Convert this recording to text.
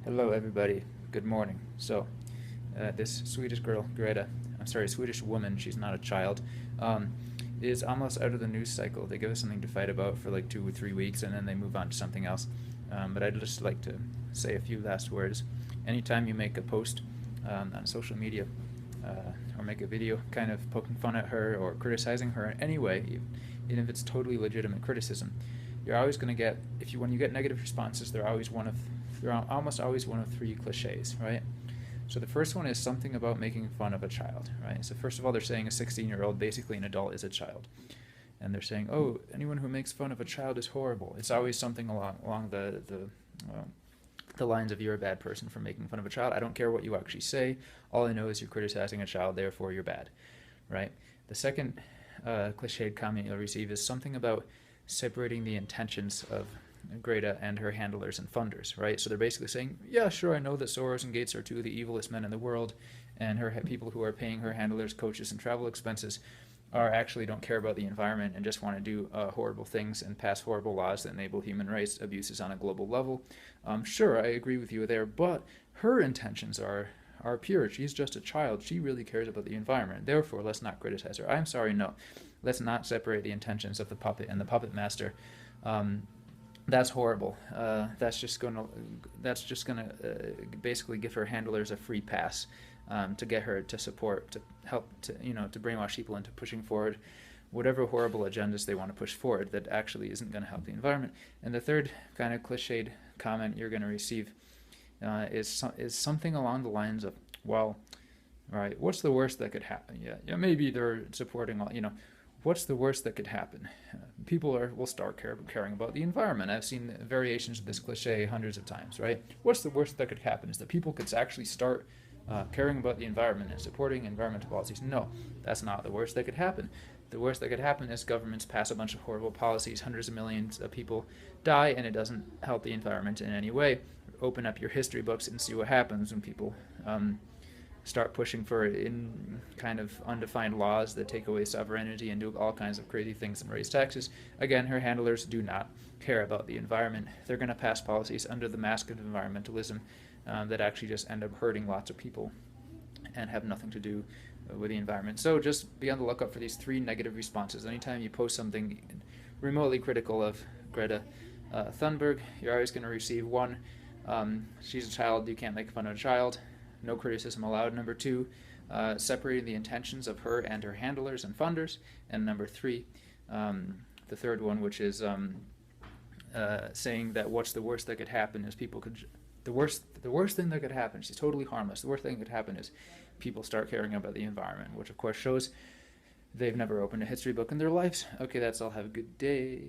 Hello, everybody. Good morning. This Swedish girl, Greta, I'm sorry, Swedish woman, she's not a child, um, is almost out of the news cycle. They give us something to fight about for like 2 or 3 weeks and then they move on to something else. But I'd just like to say a few last words. Anytime you make a post on social media or make a video kind of poking fun at her or criticizing her in any way, even if it's totally legitimate criticism, you're always going to get, when you get negative responses, they're almost always one of three cliches, right? So the first one is something about making fun of a child, right? So first of all, they're saying a 16-year-old, basically an adult, is a child. And they're saying, oh, anyone who makes fun of a child is horrible. It's always something along the lines of you're a bad person for making fun of a child. I don't care what you actually say. All I know is you're criticizing a child, therefore you're bad, right? The second cliched comment you'll receive is something about separating the intentions of Greta and her handlers and funders, right? So they're basically saying, yeah, sure, I know that Soros and Gates are two of the evilest men in the world, and her people who are paying her handlers, coaches, and travel expenses are actually don't care about the environment and just want to do horrible things and pass horrible laws that enable human rights abuses on a global level. Sure, I agree with you there, but her intentions are pure. She's just a child. She really cares about the environment. Therefore, let's not criticize her. I'm sorry, no. Let's not separate the intentions of the puppet and the puppet master. That's horrible. That's just gonna basically give her handlers a free pass to get her to support, to help, to brainwash people into pushing forward whatever horrible agendas they want to push forward that actually isn't going to help the environment. And the third kind of cliched comment you're going to receive is something along the lines of, well, right, what's the worst that could happen? Yeah, maybe they're supporting all, what's the worst that could happen? People will start caring about the environment. I've seen variations of this cliche hundreds of times, right? What's the worst that could happen is that people could actually start caring about the environment and supporting environmental policies. No, that's not the worst that could happen. The worst that could happen is governments pass a bunch of horrible policies, hundreds of millions of people die, and it doesn't help the environment in any way. Open up your history books and see what happens when people start pushing for in kind of undefined laws that take away sovereignty and do all kinds of crazy things and raise taxes. Again, her handlers do not care about the environment. They're going to pass policies under the mask of environmentalism that actually just end up hurting lots of people and have nothing to do with the environment. So just be on the lookout for these three negative responses. Anytime you post something remotely critical of Greta Thunberg, you're always going to receive one, she's a child, you can't make fun of a child. No criticism allowed. Number two, separating the intentions of her and her handlers and funders. And number three, the third one, which is saying that what's the worst that could happen is people could, the worst thing that could happen, she's totally harmless, the worst thing that could happen is people start caring about the environment, which of course shows they've never opened a history book in their lives. Okay, that's all. Have a good day.